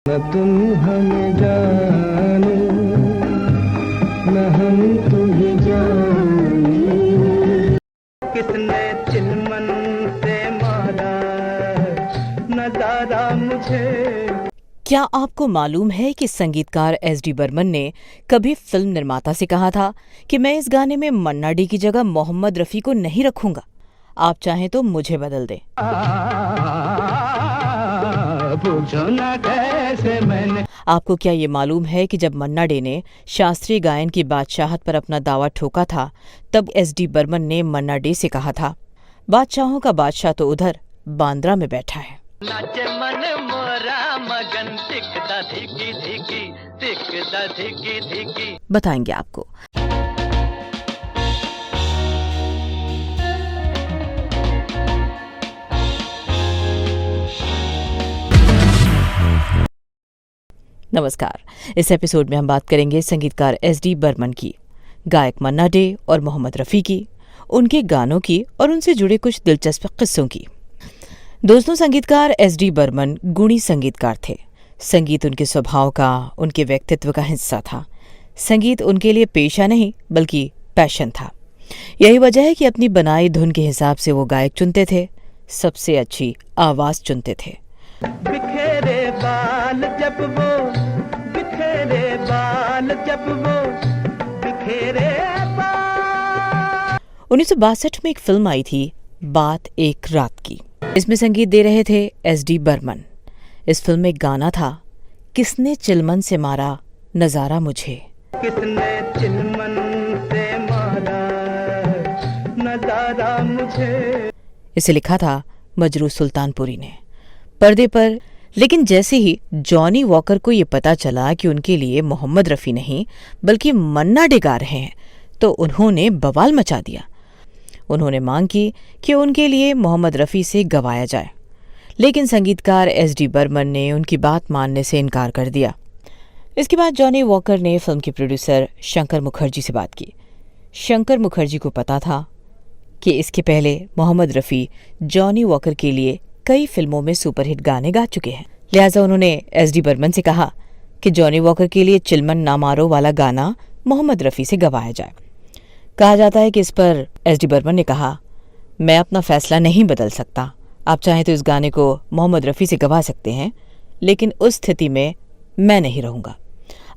न तुम हमें जानो न हम तुम्हें जाने, किसने चिलमन से मारा नजारा मुझे। क्या आपको मालूम है कि संगीतकार एस.डी. बर्मन ने कभी फिल्म निर्माता से कहा था कि मैं इस गाने में मन्ना डे की जगह मोहम्मद रफ़ी को नहीं रखूंगा, आप चाहें तो मुझे बदल दें। पूछो ना कैसे मैंने। आपको क्या ये मालूम है कि जब मन्ना डे ने शास्त्रीय गायन की बादशाहत पर अपना दावा ठोका था, तब एस.डी. बर्मन ने मन्ना डे से कहा था, बादशाहों का बादशाह तो उधर बांद्रा में बैठा है। नाचे मन मोरा मगन टिकदा धिकी धिकी टिकदा धिकी धिकी। बताएंगे आपको। नमस्कार, इस एपिसोड में हम बात करेंगे संगीतकार एस.डी. बर्मन की, गायक मन्ना डे और मोहम्मद रफ़ी की, उनके गानों की और उनसे जुड़े कुछ दिलचस्प किस्सों की। दोस्तों, संगीतकार एस.डी. बर्मन गुणी संगीतकार थे। संगीत उनके स्वभाव का, उनके व्यक्तित्व का हिस्सा था। संगीत उनके लिए पेशा नहीं बल्कि पैशन था। यही वजह है कि अपनी बनाई धुन के हिसाब से वो गायक चुनते थे, सबसे अच्छी आवाज चुनते थे। बिखेरे बाल जब वो, बिखेरे बाल जब वो, बिखेरे बाल। 1962 में एक फिल्म आई थी, बात एक रात की। इसमें संगीत दे रहे थे एस.डी. बर्मन। इस फिल्म में एक गाना था, किसने चिलमन से मारा नजारा मुझे। किसने चिलमन से मारा नजारा मुझे। इसे लिखा था मजरू सुल्तानपुरी ने पर्दे पर। लेकिन जैसे ही जॉनी वॉकर को ये पता चला कि उनके लिए मोहम्मद रफ़ी नहीं बल्कि मन्ना डे गा रहे हैं, तो उन्होंने बवाल मचा दिया। उन्होंने मांग की कि उनके लिए मोहम्मद रफ़ी से गवाया जाए, लेकिन संगीतकार एस.डी. बर्मन ने उनकी बात मानने से इनकार कर दिया। इसके बाद जॉनी वॉकर ने फिल्म के प्रोड्यूसर शंकर मुखर्जी से बात की। शंकर मुखर्जी को पता था कि इसके पहले मोहम्मद रफ़ी जॉनी वॉकर के लिए कई फिल्मों में सुपरहिट गाने गा चुके हैं, लिहाजा उन्होंने एस.डी. बर्मन से कहा कि जॉनी वॉकर के लिए चिलमन ना मारो वाला गाना मोहम्मद रफ़ी से गवाया जाए। कहा जाता है कि इस पर एस.डी. बर्मन ने कहा, मैं अपना फैसला नहीं बदल सकता, आप चाहें तो इस गाने को मोहम्मद रफ़ी से गवा सकते हैं, लेकिन उस स्थिति में मैं नहीं रहूंगा,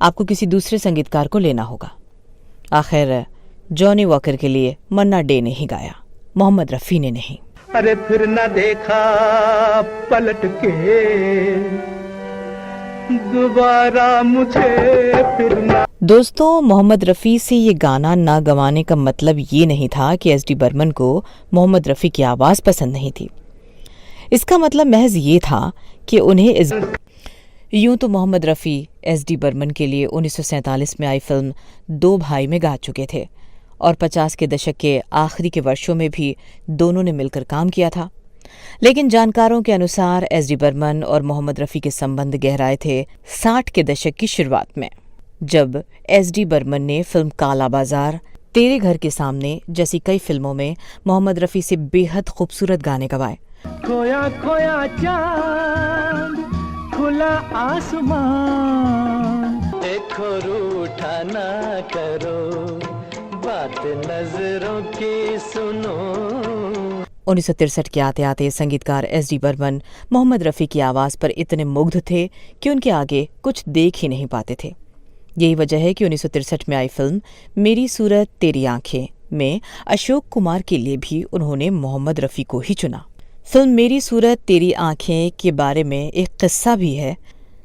आपको किसी दूसरे संगीतकार को लेना होगा। आखिर जॉनी वॉकर के लिए मन्ना डे ने ही गाया, मोहम्मद रफ़ी ने नहीं। अरे फिर न देखा पलट के दोबारा मुझे फिर न। दोस्तों, मोहम्मद रफ़ी से ये गाना ना गवाने का मतलब ये नहीं था कि एस.डी. बर्मन को मोहम्मद रफ़ी की आवाज़ पसंद नहीं थी। इसका मतलब महज ये था कि उन्हें यूं तो मोहम्मद रफ़ी एस.डी. बर्मन के लिए 1947 में आई फिल्म दो भाई में गा चुके थे और 50 के दशक के आखिरी के वर्षों में भी दोनों ने मिलकर काम किया था। लेकिन जानकारों के अनुसार एस.डी. बर्मन और मोहम्मद रफ़ी के संबंध गहराए थे 60 के दशक की शुरुआत में, जब एस.डी. बर्मन ने फिल्म काला बाजार, तेरे घर के सामने जैसी कई फिल्मों में मोहम्मद रफ़ी से बेहद खूबसूरत गाने गवाए। खोया खोया चांद, खुला आसमान, देखो रूठा ना करो, बात नजरों की सुनो। 1963 के आते आते संगीतकार एस.डी. बर्मन मोहम्मद रफ़ी की आवाज़ पर इतने मुग्ध थे कि उनके आगे कुछ देख ही नहीं पाते थे। यही वजह है कि 1963 में आई फिल्म मेरी सूरत तेरी आंखें में अशोक कुमार के लिए भी उन्होंने मोहम्मद रफ़ी को ही चुना। फिल्म मेरी सूरत तेरी आंखें के बारे में एक किस्सा भी है।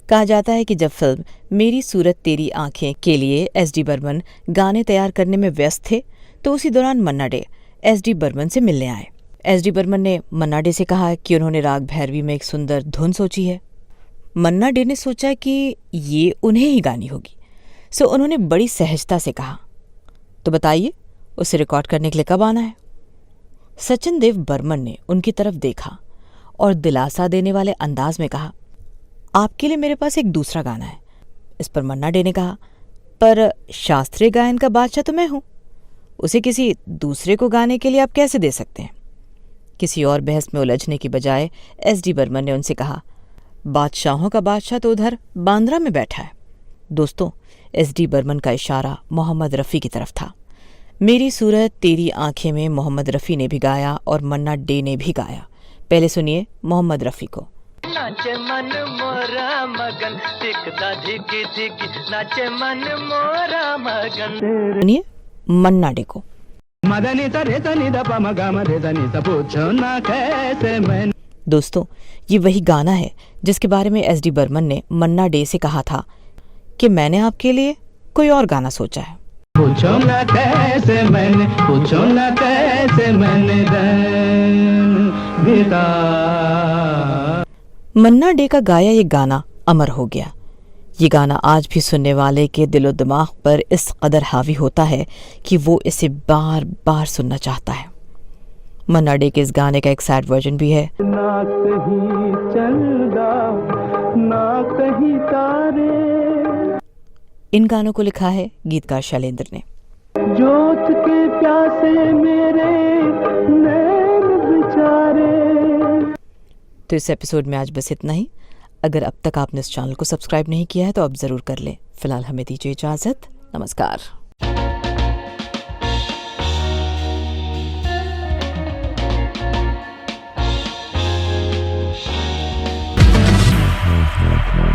कहा जाता है कि जब फिल्म मेरी सूरत तेरी आंखें के लिए एस.डी. बर्मन गाने तैयार करने में व्यस्त थे, तो उसी दौरान मन्ना डे एस.डी. बर्मन से मिलने आए। एस.डी. बर्मन ने मन्ना डे से कहा कि उन्होंने राग भैरवी में एक सुंदर धुन सोची है। मन्ना डे ने सोचा कि ये उन्हें ही गानी होगी, सो उन्होंने बड़ी सहजता से कहा, तो बताइए उसे रिकॉर्ड करने के लिए कब आना है। सचिन देव बर्मन ने उनकी तरफ देखा और दिलासा देने वाले अंदाज में कहा, आपके लिए मेरे पास एक दूसरा गाना है। इस पर मन्ना डे ने कहा, पर शास्त्रीय गायन का बादशाह तो मैं हूं, उसे किसी दूसरे को गाने के लिए आप कैसे दे सकते हैं। किसी और बहस में उलझने की बजाय एस.डी. बर्मन ने उनसे कहा, बादशाहों का बादशाह तो उधर बांद्रा में बैठा है। दोस्तों, एसडी बर्मन का इशारा मोहम्मद रफ़ी की तरफ था। मेरी सूरत तेरी आंखें में मोहम्मद रफ़ी ने भी गाया और मन्ना डे ने भी गाया। पहले सुनिए मोहम्मद रफ़ी को। नाचे मन मोरा मगन धिकदा धिकी धिकी, नाचे मन मोरा मगन। सुनिए मन्ना डे को। मदनी तरे तनी द प म ग म रे द नि स पूछो ना कैसे मैं। दोस्तों, ये वही गाना है जिसके बारे में एसडी बर्मन ने मन्ना डे से कहा था कि मैंने आपके लिए कोई और गाना सोचा है। पूछो ना कैसे मैंने, पूछो ना कैसे मैंने दिता। मन्ना डे का गाया ये गाना अमर हो गया। ये गाना आज भी सुनने वाले के दिलो दिमाग पर इस कदर हावी होता है कि वो इसे बार बार सुनना चाहता है। मन्ना डे के इस गाने का एक सैड वर्जन भी है। ना कहीं चंदा ना कहीं तारे। इन गानों को लिखा है गीतकार शैलेंद्र ने। जोत के प्यासे मेरे नैन बेचारे। तो इस एपिसोड में आज बस इतना ही। अगर अब तक आपने इस चैनल को सब्सक्राइब नहीं किया है तो अब जरूर कर लें। फिलहाल हमें दीजिए इजाजत। नमस्कार।